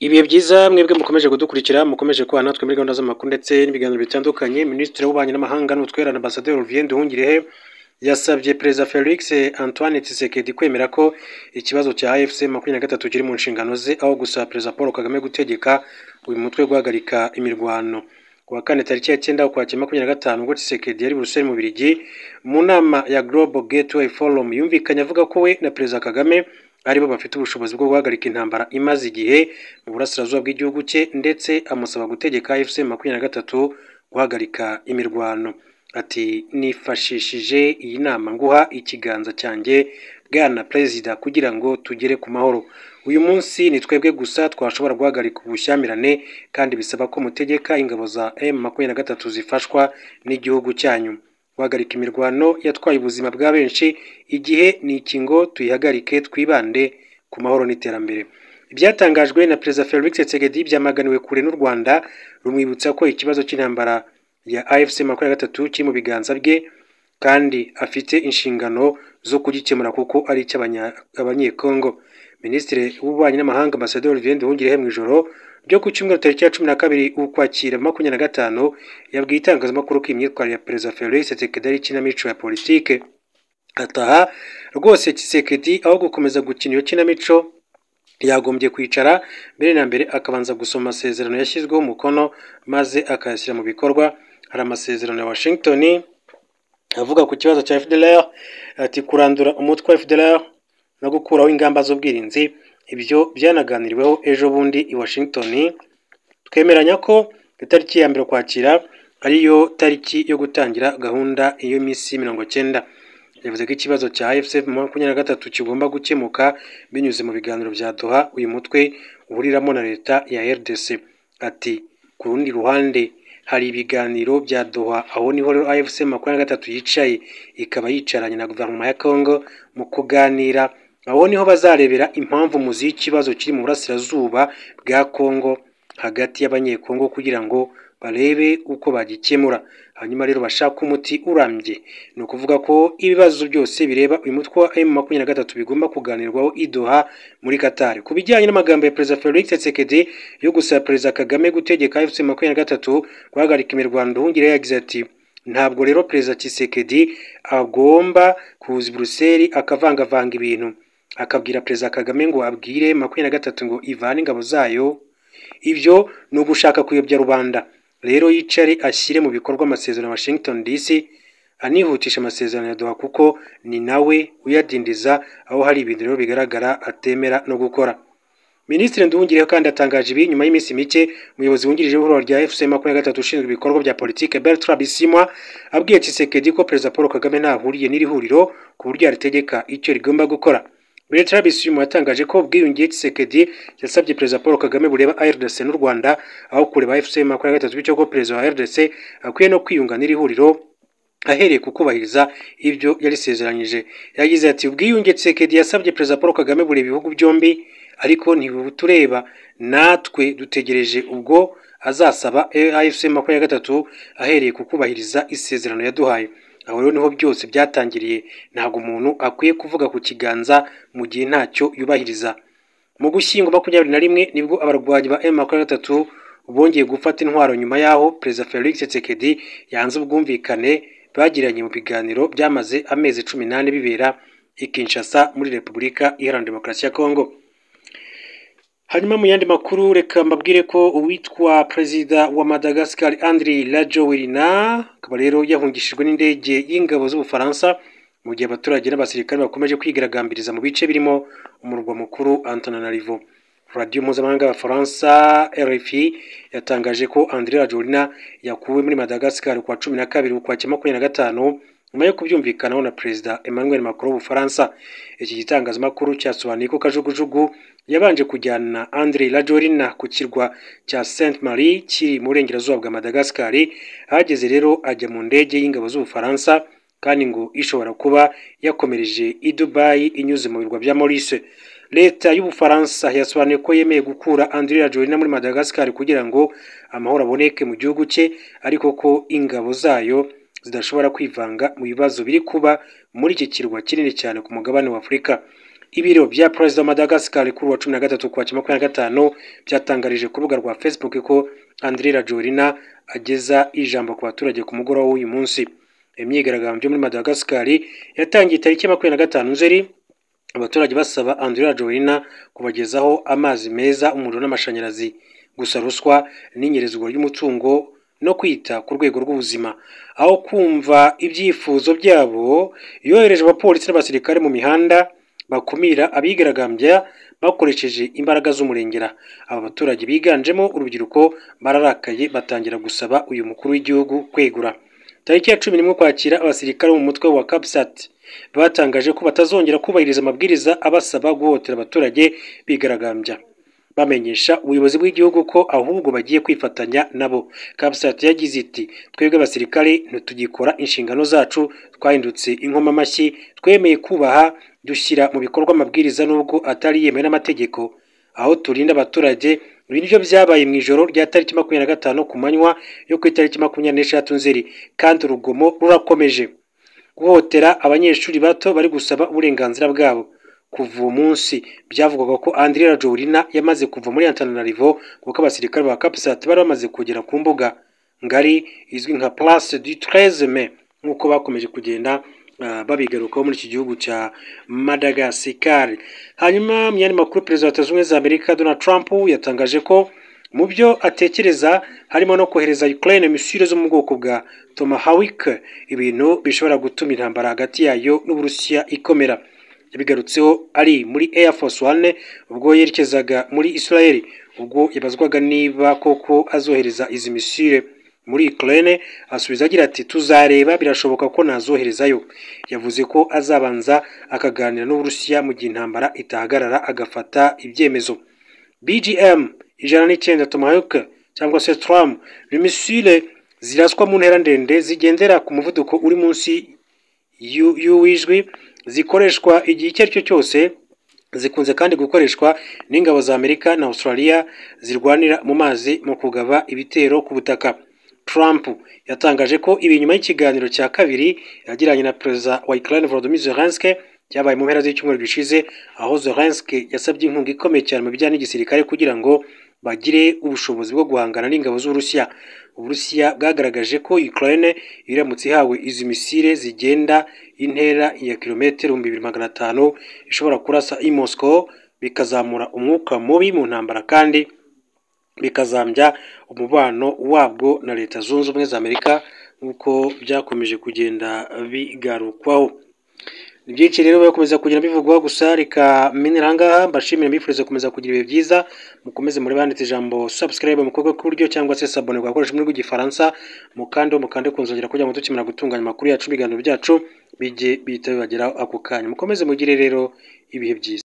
Ibihe byiza mwebwe mukomeje kudukurikira mukomeje kubana natwe muri gahunda z'amakuru ndetse n'ibiganiro bitandukanye. Minisitiri w'ububanyi n'amahanga n'ubutwererane Ambasaderi Olivier Nduhungirehe yasabye Perezida Felix Antoine Tshisekedi kwemera ko ikibazo cya AFC 23 kiri mu nshingano ze, aho gusaba Perezida Paul Kagame gutegeka uyu mutwe guhagarika imirwano. Kuwa kane tariki ya 9 Ukwakira 2025 ubwo Tshisekedi yari Buruseli mu Bubiligi mu nama ya Global Gateway Forum yumvikanye avuga ko we na Perezida Kagame aribo bafite ubushobozi bwo guhagarika intambara imaze igihe mu burasirazuba bw'igihugu cye, ndetse amusaba gutegeka AFC 23 guhagarika imirwano. Ati nifashishije iyi nama nguha ikiganza cyanjye bwana Perezida kugira ngo tugere ku mahoro. Uyu munsi ni twebwe gusa twashobora guhagarika ubushyamirane, kandi bisaba ko mutegeka ingabo za M23 zifashwa n'igihugu cyanyu. Guhagarika imirwano yatwaye ubuzima bwa benshi, igihe ni iki ngo tuyihagarike twibande ku mahoro n'iterambere. Ibyatangajwe na Perezida Felix Tshisekedi byamaganiwe kure n'u Rwanda rumwibutsa ko ikibazo cy'intambara ya AFC 23 kiri mu biganza bye kandi afite inshingano zo kugikemura kuko ari icy'abanyekongo. Minisitiri w'ububanyi n'amahanga Ambasaderi Olivier Nduhungirehe mu ijoro ryo ku cyumweru tariki ya 12 Ukwakira 2025 yabwiye itangazamakuru ko imyitwarire ya Perezida Felix Tshisekedi ari ikinamico ya politike. Ataha rwose Tshisekedi aho gukomeza gukina iyo kinamico yagombye kwicara mbere na mbere akabanza gusoma amasezerano yashyizweho umukono maze akayashyira mu bikorwa. Hari amasezerano ya Washington avuga ku kibazo cya FDLR, ati kurandura umutwe wa FDLR no gukuraho ingamba z'ubwirinzi. Ibyo byanaganiriweho ejo bundi i Washington. Twemeranya ko itariki ya 1 Ukwakira ariyo tariki yo gutangira gahunda iyo minsi 90. Yavuze ko ikibazo cya AFC 23 kigomba gukemuka binyuze mu biganiro bya Doha uyu mutwe uhuriramo na leta ya RDC. Ati ku rundi ruhande hari ibiganiro bya Doha, aho niho rero AFC 23 yicaye ikaba yicaranye na guverinoma ya Congo mu kuganira. Aho niho bazarebera impamvu muzi ikibazo kiri mu burasirazuba bwa Congo hagati y'abanyekongo kugira ngo barebe uko bagikemura, hanyuma rero bashaka umuti urambye. Ni ukuvuga ko ibibazo byose bireba uyu mutwe wa M23 bigomba kuganirwaho i Doha muri Qatar. Ku bijyanye n'amagambo ya Perezida Felix Tshisekedi yo gusaba Perezida Kagame gutegeka AFC 23 guhagarika imirwano, Nduhungirehe yagize ati ntabwo rero Perezida Tshisekedi agomba kuza Buruseli akavangavanga ibintu akabwira Perezida Kagame ngo abwire 23 ngo ivane ingabo zayo. Ibyo ni ugushaka kuyobya rubanda. Rero yicare ashyire mu bikorwa amasezerano ya Washington DC, anihutisha amasezerano ya Doha kuko ni nawe uyadindiza aho hari ibintu rero bigaragara atemera no gukora. Minisitiri Nduhungirehe kandi atangaje ibi nyuma y'iminsi mike umuyobozi wungirije w'ihuriro rya FC 23 ushinzwe ibikorwa bya politike Bertrand Bisimwa abwiye Tshisekedi ko Perezida Paul Kagame ntahuriye n'iri huriro ku buryo aritegeka icyo rigomba gukora. Bertrand Bisimwa yatangaje ko ubwiyunge Tshisekedi yasabye Perezida Paul Kagame bureba RDC n'u Rwanda aho kureba FC 23, bityo ko Perezida wa RDC akwiye no kwiyunga n'iri huriro ahereye kukubahiriza ibyo yarisezeranyije. Yagize ati ubwiyunge Tshisekedi yasabye Perezida Paul Kagame bureba ibihugu byombi, ariko ntibutureba, natwe dutegereje ubwo azasaba AFC 23 ahereye kukubahiriza isezerano yaduhaye. Aho rero niho byose byatangiriye. Ntabwo umuntu akwiye kuvuga ku kiganza mu gihe ntacyo yubahiriza. Mu Gushyingo 21 nibwo abarwanyi ba M23 bongeye gufata intwaro nyuma yaho Perezida Felix Tshisekedi yanze ubwumvikane bagiranye mu biganiro byamaze amezi 18 bibera i Kinshasa muri Repubulika Iharanira Demokarasi ya Congo. Hanyuma mu yandi makuru reka mbabwire ko uwitwa Perezida wa Madagascar Andry Rajoelina akaba rero yahungishijwe n'indege y'ingabo z'Ubufaransa mu gihe abaturage n'abasirikare bakomeje kwigaragambiriza mu bice birimo umurwa mukuru Antananarivo. Radio mpuzamahanga y'Abafaransa RFI yatangaje ko Andry Rajoelina yakuwe muri Madagascar kwa 12 Ukwakira 2025 nyuma yo kubyumvikanaho na Perezida Emmanuel Macron w'Ubufaransa. Iki gitangazamakuru cyasobanuye ko kajugujugu yabanje kujyana Andry Rajoelina ku kirwa cya Sainte Marie kiri mu burengerazuba bwa Madagascar. Hageze rero ajya mu ndege y'ingabo z'Ubufaransa kandi ngo ishobora kuba yakomereje i Dubai inyuze mu birwa bya Maurice. Leta y'Ubufaransa yasobanuye ko yemeye gukura Andry Rajoelina muri Madagascar kugira ngo amahoro aboneke mu gihugu cye, ariko ko ingabo zayo zidashobora kwivanga mu bibazo biri kuba muri iki kirwa kinini cyane ku mugabane wa Afurika. Ibiro bya Perezida wa Madagascar kuri wa 13 kwa 2025 byatangarije ku rubuga rwa Facebook ko Andry Rajoelina ageza ijambo ku baturage ku mugoroba w'uyu munsi. Imyigaragambyo muri Madagascar yatangiye tariki 25 Nzeri, abaturage basaba Andry Rajoelina kubagezaho amazi meza, umuriro n'amashanyarazi, gusa ruswa n'inyerezwa ry'umutungo no kwita ku rwego rw'ubuzima. Aho kumva ibyifuzo byabo, yohereje abapolisi n'abasirikare mu mihanda bakumira abigaragambya bakoresheje imbaraga z'umurengera. Aba baturage biganjemo urubyiruko bararakaye batangira gusaba uyu mukuru w'igihugu kwegura. Tariki ya 11 Ukwakira, abasirikare mu mutwe wa Capsat batangaje ko batazongera kubahiriza amabwiriza abasaba guhotera abaturage bigaragambya, bamenyesha ubuyobozi bw'igihugu ko ahubwo bagiye kwifatanya nabo. Capsat yagize iti, twebwe abasirikare ntitugikora inshingano zacu, twahindutse inkoma amashyi, twemeye kubaha, dushyira mu bikorwa amabwiriza nubwo atari yemewe n'amategeko, aho turinda abaturage. Ibi nibyo byabaye mu ijoro rya tariki 25 ku manywa yo ku itariki 26 Nzeri, kandi urugomo rurakomeje. Guhotera abanyeshuri bato bari gusaba uburenganzira bwabo. Kuva uwo munsi byavugwaga ko Andry Rajoelina yamaze kuva muri Antananarivo kuko abasirikare ba Capsat bari bamaze kugera ku mbuga ngari izwi nka Place du 13 Mai nk'uko bakomeje kugenda babigarukaho muri iki gihugu cya Madagascar. Hanyuma mu yandi makuru, Perezida wa Leta Zunze Ubumwe za Amerika Donald Trump yatangaje ko mu byo atekereza harimo no kohereza Ukraine misile zo mu bwoko bwa Tomahawk, ibintu bishobora gutuma intambara hagati yayo n'Uburusiya ikomera. Yabigarutseho ari muri Air Force One ubwo yerekezaga muri Israel, ubwo yabazwaga niba koko azohereza izi misile muri Ukraine. Asubiza agira ati, tuzareba, birashoboka ko nazoherezayo. Yavuze ko azabanza akaganira n'Uburusiya mu gihe intambara itahagarara agafata ibyemezo. BGM 109 Tomahawk cyangwa se Tram ni misile ziraswa mu ntera ndende zigendera ku muvuduko uri munsi y'uwijwi, zikoreshwa igihe icyo ari cyo cyose. Zikunze kandi gukoreshwa n'ingabo za Amerika na Australia zirwanira mu mazi mu kugaba ibitero ku butaka. Trump yatangaje ko ibi nyuma y'ikiganiro cya kabiri yagiranye na Perezida wa Ukraine Volodymyr Zelensky cyabaye mu mpera z'icyumweru gishize, aho Zelensky yasabye inkunga ikomeye cyane mu bijyanye n'igisirikare kugira ngo bagire ubushobozi bwo guhangana n'ingabo z'Uburusiya. Uburusiya bwagaragaje ko Ukraine iramutse ihawe izi misile zigenda intera ya kilometero 2500 ishobora kurasa i Moscow, bikazamura umwuka mubi mu ntambara kandi bikazambya umubano wabwo na Leta Zunze Ubumwe za Amerika nk'uko byakomeje kugenda bigarukwaho. Ni byinshi rero bakomeza kugenda bivugwa, gusa reka menera ngaha mbashimire, mbifurize gukomeza kugira ibihe byiza. Mukomeze muri banditse ijambo subscribe mu kuboko k'uburyo cyangwa se s'abonner gakoresha muri rw'igifaransa, mukande kunzongera kugira ngo tukimara gutunganya amakuru yacu, ibiganiro byacu bijye bihita bibageraho ako kanya. Mukomeze mugire rero ibihe byiza.